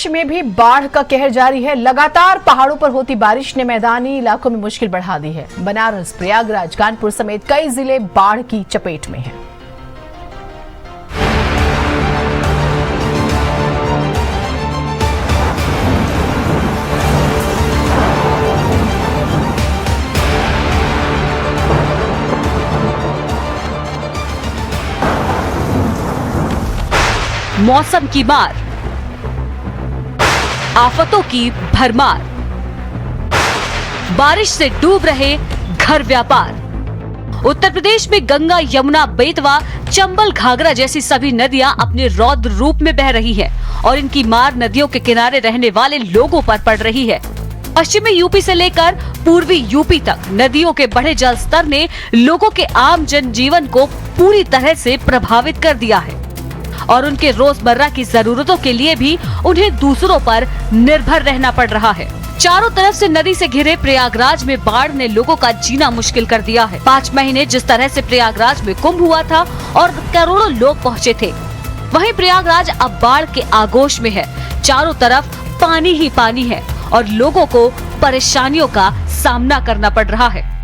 में भी बाढ़ का कहर जारी है। लगातार पहाड़ों पर होती बारिश ने मैदानी इलाकों में मुश्किल बढ़ा दी है। बनारस, प्रयागराज, कानपुर समेत कई जिले बाढ़ की चपेट में हैं। मौसम की मार, आफतों की भरमार, बारिश से डूब रहे घर व्यापार। उत्तर प्रदेश में गंगा, यमुना, बेतवा, चंबल, घाघरा जैसी सभी नदियां अपने रौद्र रूप में बह रही है और इनकी मार नदियों के किनारे रहने वाले लोगों पर पड़ रही है। पश्चिमी यूपी से लेकर पूर्वी यूपी तक नदियों के बढ़े जल स्तर ने लोगों के आम जनजीवन को पूरी तरह से प्रभावित कर दिया है और उनके रोजमर्रा की जरूरतों के लिए भी उन्हें दूसरों पर निर्भर रहना पड़ रहा है। चारों तरफ से नदी से घिरे प्रयागराज में बाढ़ ने लोगों का जीना मुश्किल कर दिया है। 5 महीने जिस तरह से प्रयागराज में कुंभ हुआ था और करोड़ों लोग पहुँचे थे, वहीं प्रयागराज अब बाढ़ के आगोश में है। चारों तरफ पानी ही पानी है और लोगों को परेशानियों का सामना करना पड़ रहा है।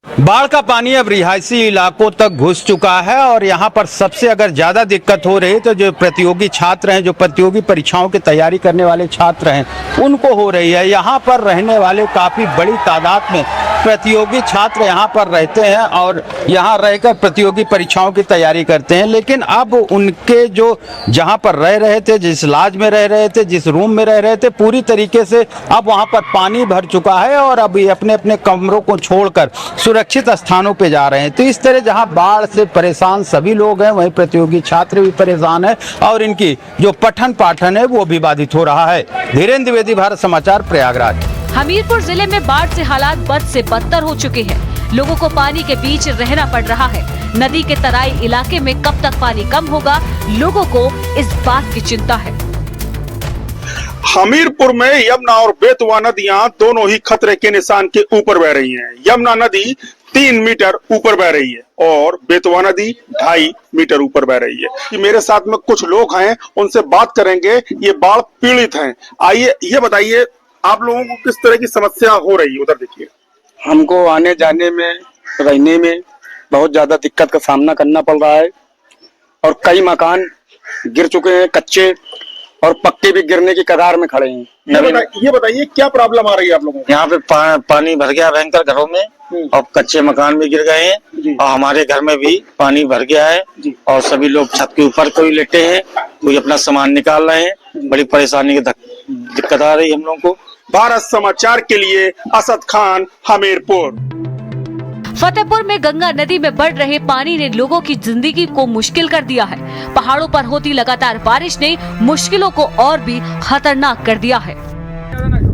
बाढ़ का पानी अब रिहायशी इलाकों तक घुस चुका है और यहाँ पर सबसे अगर ज़्यादा दिक्कत हो रही है तो जो प्रतियोगी छात्र हैं, जो प्रतियोगी परीक्षाओं की तैयारी करने वाले छात्र हैं, उनको हो रही है। यहाँ पर रहने वाले काफ़ी बड़ी तादाद में प्रतियोगी छात्र यहाँ पर रहते हैं और यहाँ रहकर प्रतियोगी परीक्षाओं की तैयारी करते हैं। लेकिन अब उनके जो जहाँ पर रह रहे थे, जिस लॉज में रह रहे थे, जिस रूम में रह रहे थे, पूरी तरीके से अब वहाँ पर पानी भर चुका है और अब ये अपने अपने कमरों को छोड़कर सुरक्षित स्थानों पे जा रहे हैं। तो इस तरह जहां बाढ़ से परेशान सभी लोग हैं, वहीं प्रतियोगी छात्र भी परेशान हैं और इनकी जो पठन पाठन है वो भी बाधित हो रहा है। धीरेन्द्र द्विवेदी, भारत समाचार, प्रयागराज। हमीरपुर जिले में बाढ़ से हालात बद से बदतर हो चुके हैं। लोगों को पानी के बीच रहना पड़ रहा है। नदी के तराई इलाके में कब तक पानी कम होगा, लोगों को इस बात की चिंता है। हमीरपुर में यमुना और बेतवा नदियां दोनों ही खतरे के निशान के ऊपर बह रही हैं। यमुना नदी 3 मीटर ऊपर बह रही है और बेतवा नदी 2.5 मीटर ऊपर बह रही है। कि मेरे साथ में कुछ लोग हैं, उनसे बात करेंगे। ये बाढ़ पीड़ित हैं। आइए ये बताइए, आप लोगों को किस तरह की समस्या हो रही है? उधर देखिए। हमको आने जाने में, रहने में बहुत ज्यादा दिक्कत का सामना करना पड़ रहा है और कई मकान गिर चुके हैं, कच्चे और पक्के भी गिरने की कगार में खड़े हैं। ये बताइए क्या प्रॉब्लम आ रही है आप लोगों को? यहाँ पे पानी भर गया भयंकर घरों में और कच्चे मकान भी गिर गए हैं और हमारे घर में भी पानी भर गया है और सभी लोग छत के ऊपर कोई लेटे हैं, कोई अपना सामान निकाल रहे हैं। बड़ी परेशानी की दिक्कत आ रही है हम लोगों को। भारत समाचार के लिए असद खान, हमीरपुर। फतेहपुर में गंगा नदी में बढ़ रहे पानी ने लोगों की जिंदगी को मुश्किल कर दिया है। पहाड़ों पर होती लगातार बारिश ने मुश्किलों को और भी खतरनाक कर दिया है।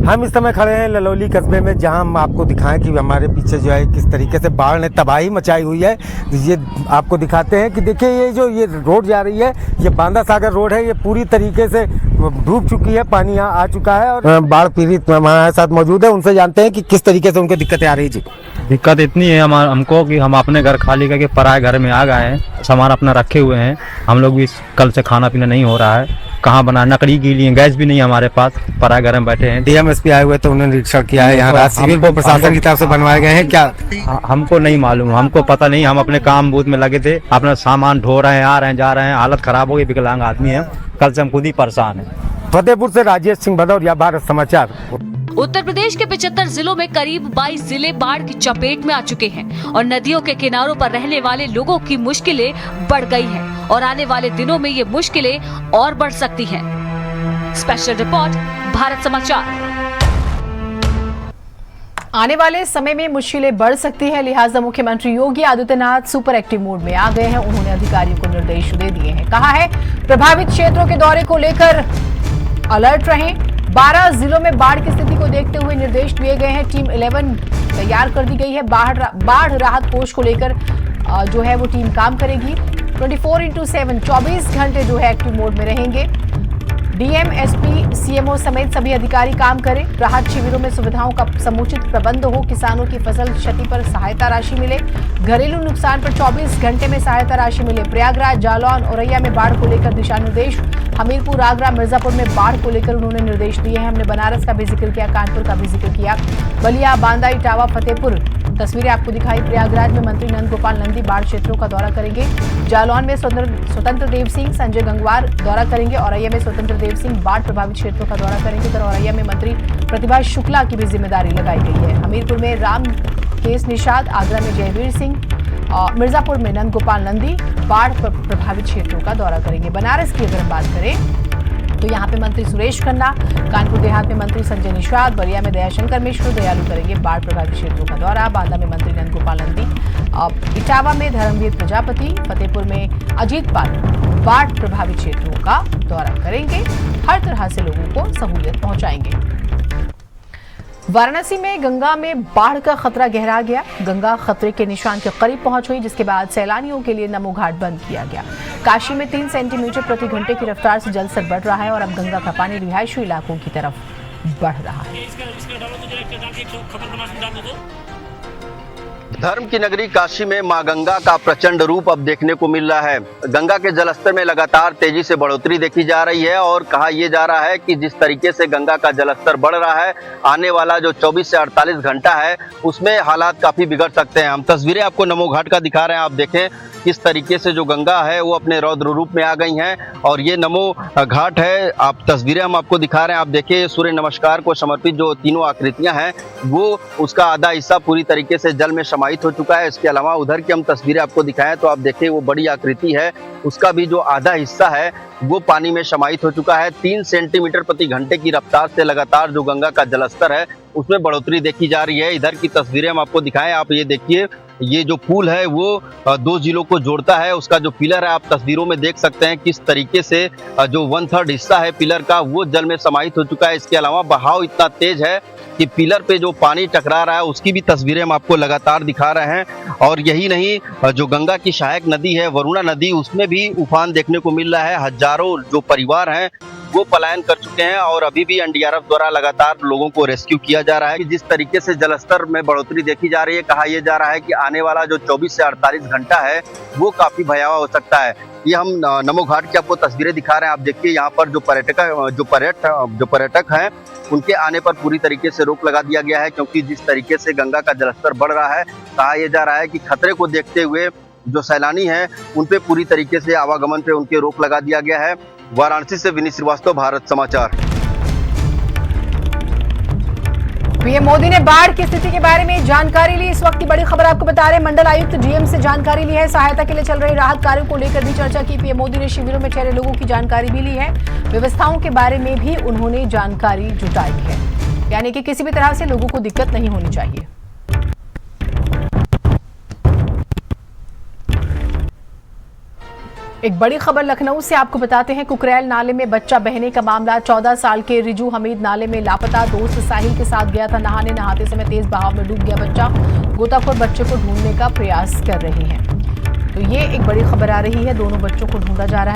हम इस समय खड़े हैं ललौली कस्बे में, जहां हम आपको दिखाएं कि हमारे पीछे जो है किस तरीके से बाढ़ ने तबाही मचाई हुई है। ये आपको दिखाते हैं कि देखिए ये रोड जा रही है, ये बांदा सागर रोड है, ये पूरी तरीके से डूब चुकी है। पानी यहाँ आ चुका है और बाढ़ पीड़ित हमारे साथ मौजूद है। उनसे जानते हैं कि किस तरीके से उनको दिक्कतें आ रही जी। दिक्कत इतनी है हमको कि हम अपने घर खाली करके पराए घर में आ गए हैं। सामान अपना रखे हुए हैं। हम लोग भी कल से खाना पीना नहीं हो रहा है। कहाँ बना, लकड़ी के लिए गैस भी नहीं है हमारे पास। पराए घर में बैठे हैं। DMSP आए हुए तो उन्होंने निरीक्षण किया है। यहाँ सिविल प्रशासन की तरफ से बनवाए गए हैं क्या? हमको नहीं मालूम, हमको पता नहीं। हम अपने काम बूथ में लगे थे, अपना सामान ढो रहे हैं, आ रहे हैं, जा रहे हैं। हालत खराब हो गई, विकलांग आदमी है। कल से हम खुद ही परेशान है। फतेहपुर से राजेश सिंह भदौरिया, भारत समाचार। उत्तर प्रदेश के 75 जिलों में करीब 22 जिले बाढ़ की चपेट में आ चुके हैं और नदियों के किनारों पर रहने वाले लोगों की मुश्किलें बढ़ गई हैं और आने वाले दिनों में ये मुश्किलें और बढ़ सकती हैं। स्पेशल रिपोर्ट, भारत समाचार। आने वाले समय में मुश्किलें बढ़ सकती है, लिहाजा मुख्यमंत्री Yogi Adityanath super active mode में आ गए हैं। उन्होंने अधिकारियों को निर्देश दे दिए हैं। कहा है प्रभावित क्षेत्रों के दौरे को लेकर अलर्ट रहें। 12 जिलों में बाढ़ की स्थिति को देखते हुए निर्देश दिए गए हैं। टीम 11 तैयार कर दी गई है। बाढ़ राहत कोष को लेकर जो है वो टीम काम करेगी। 24/7 24 घंटे जो है एक्टिव मोड में रहेंगे। डीएम, एसपी, सीएमओ समेत सभी अधिकारी काम करें। राहत शिविरों में सुविधाओं का समुचित प्रबंध हो। किसानों की फसल क्षति पर सहायता राशि मिले। घरेलू नुकसान पर 24 घंटे में सहायता राशि मिले। प्रयागराज, जालौन, औरैया में बाढ़ को लेकर दिशा निर्देश। हमीरपुर, आगरा, मिर्जापुर में बाढ़ को लेकर उन्होंने निर्देश दिए हैं। हमने बनारस का भी जिक्र किया, कानपुर का भी जिक्र किया, बलिया, बांदा, इटावा, फतेहपुर। तस्वीरें आपको दिखाई। प्रयागराज में मंत्री नंद गोपाल नंदी बाढ़ क्षेत्रों का दौरा करेंगे। जालौन में स्वतंत्र देव सिंह, संजय गंगवार दौरा करेंगे। औरैया में स्वतंत्र देव सिंह बाढ़ प्रभावित क्षेत्रों का दौरा करेंगे। तो औरैया में मंत्री प्रतिभा शुक्ला की भी जिम्मेदारी लगाई गई है। हमीरपुर में राम केस निषाद, आगरा में जयवीर सिंह और मिर्जापुर में नंद गोपाल नंदी बाढ़ प्रभावित क्षेत्रों का दौरा करेंगे। बनारस की अगर हम बात करें तो यहाँ पे मंत्री सुरेश खन्ना, कानपुर देहात में मंत्री संजय निषाद, बलिया में दयाशंकर मिश्र दयालु करेंगे बाढ़ प्रभावित क्षेत्रों का दौरा। बांदा में मंत्री नंद गोपाल नंदी, इटावा में धर्मवीर प्रजापति, फतेहपुर में अजीत पाल बाढ़ प्रभावित क्षेत्रों का दौरा करेंगे। हर तरह से लोगों को सहूलियत पहुंचाएंगे। वाराणसी में गंगा में बाढ़ का खतरा गहरा गया। गंगा खतरे के निशान के करीब पहुंच गई, जिसके बाद सैलानियों के लिए नमो घाट बंद किया गया। काशी में 3 सेंटीमीटर प्रति घंटे की रफ्तार से जल स्तर बढ़ रहा है और अब गंगा का पानी रिहायशी इलाकों की तरफ बढ़ रहा है। धर्म की नगरी काशी में मां गंगा का प्रचंड रूप अब देखने को मिल रहा है। गंगा के जलस्तर में लगातार तेजी से बढ़ोतरी देखी जा रही है और कहा यह जा रहा है कि जिस तरीके से गंगा का जलस्तर बढ़ रहा है, आने वाला जो 24 से 48 घंटा है उसमें हालात काफी बिगड़ सकते हैं। हम तस्वीरें आपको नमो घाट का दिखा रहे हैं। आप देखें किस तरीके से जो गंगा है वो अपने रौद्र रूप में आ गई हैं और ये नमो घाट है। आप तस्वीरें हम आपको दिखा रहे हैं। आप देखिए सूर्य नमस्कार को समर्पित जो तीनों आकृतियां हैं वो उसका आधा हिस्सा पूरी तरीके से जल में समाहित हो चुका है। इसके अलावा उधर की हम तस्वीरें आपको दिखाएं तो आप देखिए वो बड़ी आकृति है, उसका भी जो आधा हिस्सा है वो पानी में समाहित हो चुका है। 3 सेंटीमीटर प्रति घंटे की रफ्तार से लगातार जो गंगा का जलस्तर है उसमें बढ़ोतरी देखी जा रही है। इधर की तस्वीरें हम आपको दिखाएं। आप ये देखिए, ये जो पुल है वो 2 जिलों को जोड़ता है। उसका जो पिलर है आप तस्वीरों में देख सकते हैं किस तरीके से जो 1/3 हिस्सा है पिलर का वो जल में समाहित हो चुका है। इसके अलावा बहाव इतना तेज है कि पिलर पे जो पानी टकरा रहा है उसकी भी तस्वीरें हम आपको लगातार दिखा रहे हैं। और यही नहीं, जो गंगा की सहायक नदी है वरुणा नदी, उसमें भी उफान देखने को मिल रहा है। हजारों जो परिवार हैं वो पलायन कर चुके हैं और अभी भी एनडीआरएफ द्वारा लगातार लोगों को रेस्क्यू किया जा रहा है। जिस तरीके से जलस्तर में बढ़ोतरी देखी जा रही है, कहा यह जा रहा है कि आने वाला जो 24 से 48 घंटा है वो काफी भयावह हो सकता है। ये हम नमो घाट की आपको तस्वीरें दिखा रहे हैं। आप देखिए यहाँ पर जो पर्यटक हैं उनके आने पर पूरी तरीके से रोक लगा दिया गया है, क्योंकि जिस तरीके से गंगा का जलस्तर बढ़ रहा है, कहा यह जा रहा है कि खतरे को देखते हुए जो सैलानी हैं उन पे पूरी तरीके से आवागमन पे उनके रोक लगा दिया गया है। वाराणसी से विनीत श्रीवास्तव, भारत समाचार। पीएम मोदी ने बाढ़ की स्थिति के बारे में जानकारी ली। इस वक्त की बड़ी खबर आपको बता रहे हैं, मंडल आयुक्त डीएम से जानकारी ली है। सहायता के लिए चल रहे राहत कार्यों को लेकर भी चर्चा की। पीएम मोदी ने शिविरों में ठहरे लोगों की जानकारी भी ली है। व्यवस्थाओं के बारे में भी उन्होंने जानकारी जुटाई है, यानी कि किसी भी तरह से लोगों को दिक्कत नहीं होनी चाहिए। एक बड़ी खबर लखनऊ से आपको बताते हैं। कुकरेल नाले में बच्चा बहने का मामला। 14 साल के रिजू हमीद नाले में लापता। दोस्त साहिल के साथ गया था नहाने, नहाते समय तेज बहाव में डूब गया बच्चा। गोताखोर बच्चे को ढूंढने का प्रयास कर रहे हैं। तो ये एक बड़ी खबर आ रही है, दोनों बच्चों को ढूंढा जा रहा है।